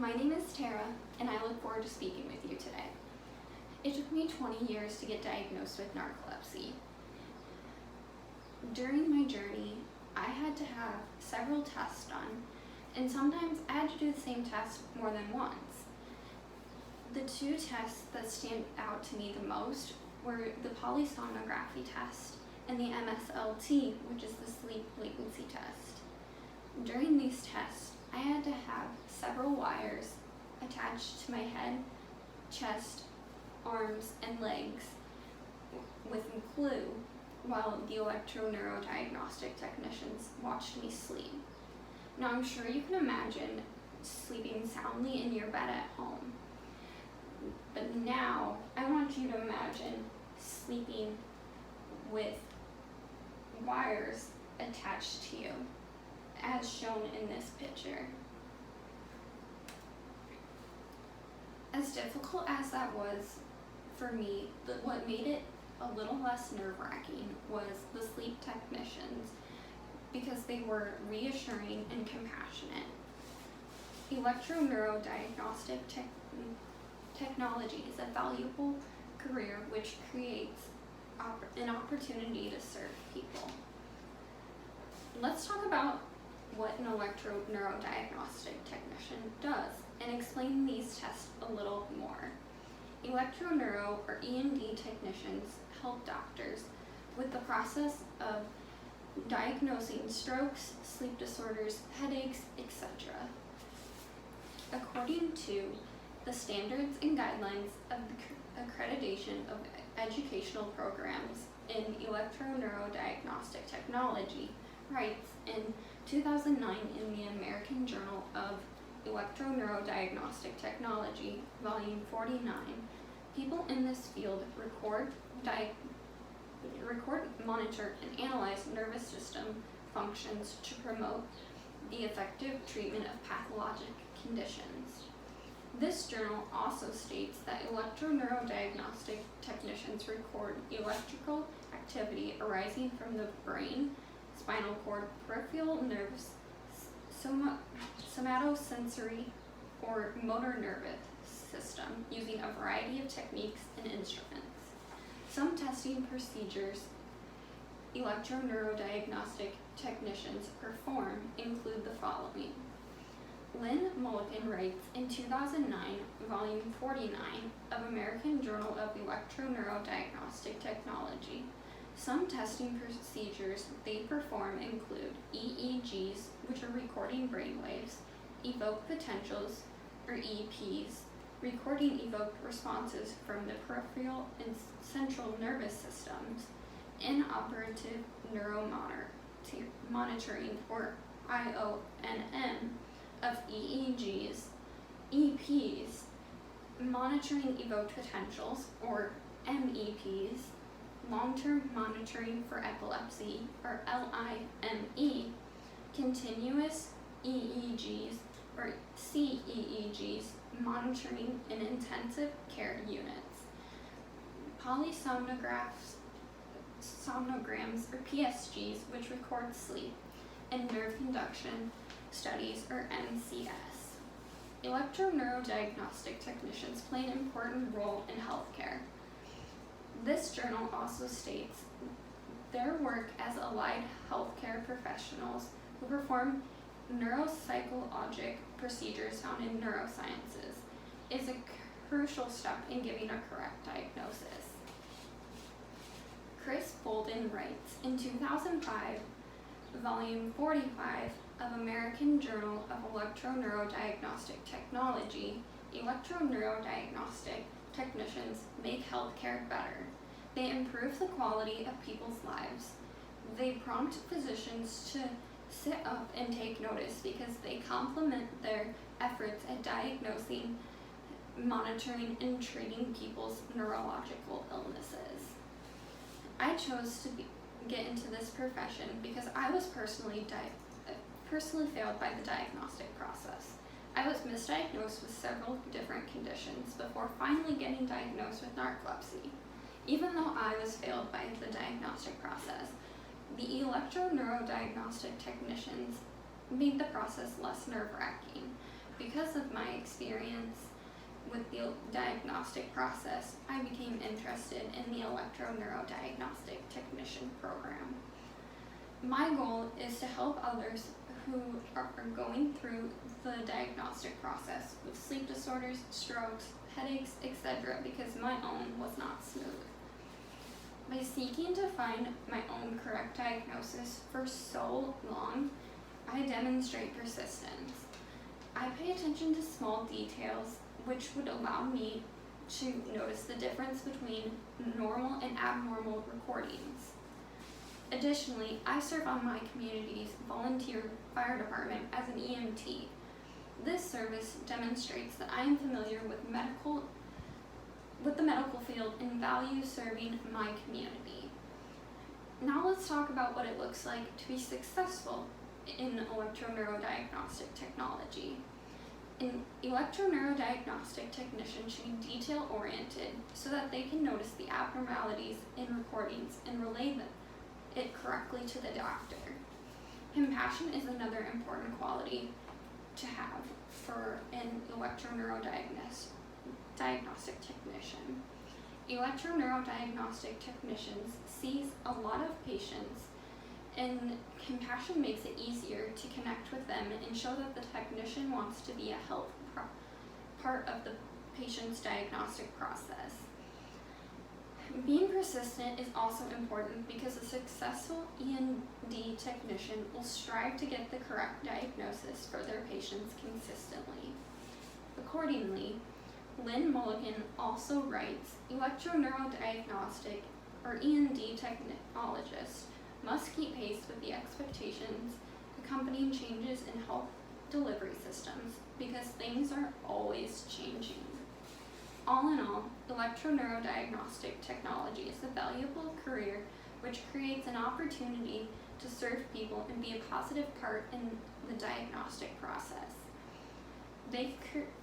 My name is Tara, and I look forward to speaking with you today. It took me 20 years to get diagnosed with narcolepsy. During my journey, I had to have several tests done, and sometimes I had to do the same test more than once. The two tests that stand out to me the most were the polysomnography test and the MSLT, which is the sleep latency test. During these tests, I had to have several wires attached to my head, chest, arms, and legs with glue while the electroneurodiagnostic technicians watched me sleep. Now I'm sure you can imagine sleeping soundly in your bed at home, but now I want you to imagine sleeping with wires attached to you, as shown in this picture. As difficult as that was for me, what made it a little less nerve-wracking was the sleep technicians, because they were reassuring and compassionate. Electroneurodiagnostic technology is a valuable career which creates an opportunity to serve people. Let's talk about what an electroneurodiagnostic technician does and explain these tests a little more. Electroneuro or E&D technicians help doctors with the process of diagnosing strokes, sleep disorders, headaches, etc. According to the standards and guidelines of the accreditation of educational programs in electroneurodiagnostic technology, writes in 2009 in the American Journal of Electroneurodiagnostic Technology, Volume 49, people in this field record, monitor, and analyze nervous system functions to promote the effective treatment of pathologic conditions. This journal also states that electroneurodiagnostic technicians record electrical activity arising from the brain, spinal cord, peripheral nerves, somatosensory, or motor nervous system using a variety of techniques and instruments. Some testing procedures electroneurodiagnostic technicians perform include the following. Lynn Mulliken writes in 2009, Volume 49 of American Journal of Electroneurodiagnostic Technology. Some testing procedures they perform include EEGs, which are recording brainwaves, evoked potentials, or EPs, recording evoked responses from the peripheral and central nervous systems, inoperative neuromonitoring, or IONM, of EEGs, EPs, monitoring evoked potentials, or MEPs, long-term monitoring for epilepsy, or LIME, continuous EEGs, or CEEGs, monitoring in intensive care units, polysomnograms, or PSGs, which record sleep, and nerve conduction studies, or NCS. Electroneurodiagnostic technicians play an important role in healthcare. This journal also states their work as allied healthcare professionals who perform neuropsychologic procedures found in neurosciences is a crucial step in giving a correct diagnosis. Chris Bolden writes in 2005, Volume 45 of American Journal of Electroneurodiagnostic Technology, electroneurodiagnostic technicians make healthcare better. They improve the quality of people's lives. They prompt physicians to sit up and take notice because they complement their efforts at diagnosing, monitoring, and treating people's neurological illnesses. I chose to get into this profession because I was personally failed by the diagnostic process. I was misdiagnosed with several different conditions before finally getting diagnosed with narcolepsy. Even though I was failed by the diagnostic process, the electroneurodiagnostic technicians made the process less nerve-wracking. Because of my experience with the diagnostic process, I became interested in the electroneurodiagnostic technician program. My goal is to help others who are going through the diagnostic process with sleep disorders, strokes, headaches, etc., because my own was not smooth. By seeking to find my own correct diagnosis for so long, I demonstrate persistence. I pay attention to small details which would allow me to notice the difference between normal and abnormal recordings. Additionally, I serve on my community's volunteer fire department as an EMT. This service demonstrates that I am familiar with the medical field and value serving my community. Now let's talk about what it looks like to be successful in electroneurodiagnostic technology. An electroneurodiagnostic technician should be detail-oriented so that they can notice the abnormalities in recordings and relay it correctly to the doctor. Compassion is another important quality to have for an electroneurodiagnostic technician. Electroneurodiagnostic technicians sees a lot of patients, and compassion makes it easier to connect with them and show that the technician wants to be a help part of the patient's diagnostic process. Being persistent is also important because a successful E&D technician will strive to get the correct diagnosis for their patients consistently. Accordingly, Lynn Mulligan also writes, electroneurodiagnostic or E&D technologists must keep pace with the expectations accompanying changes in health delivery systems because things are always changing. All in all, electroneurodiagnostic technology is a valuable career which creates an opportunity to serve people and be a positive part in the diagnostic process. They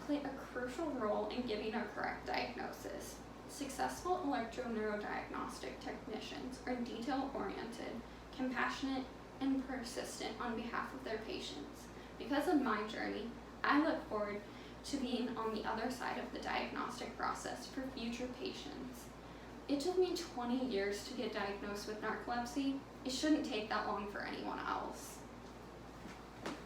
play a crucial role in giving a correct diagnosis. Successful electroneurodiagnostic technicians are detail-oriented, compassionate, and persistent on behalf of their patients. Because of my journey, I look forward to being on the other side of the diagnostic process for future patients. It took me 20 years to get diagnosed with narcolepsy. It shouldn't take that long for anyone else.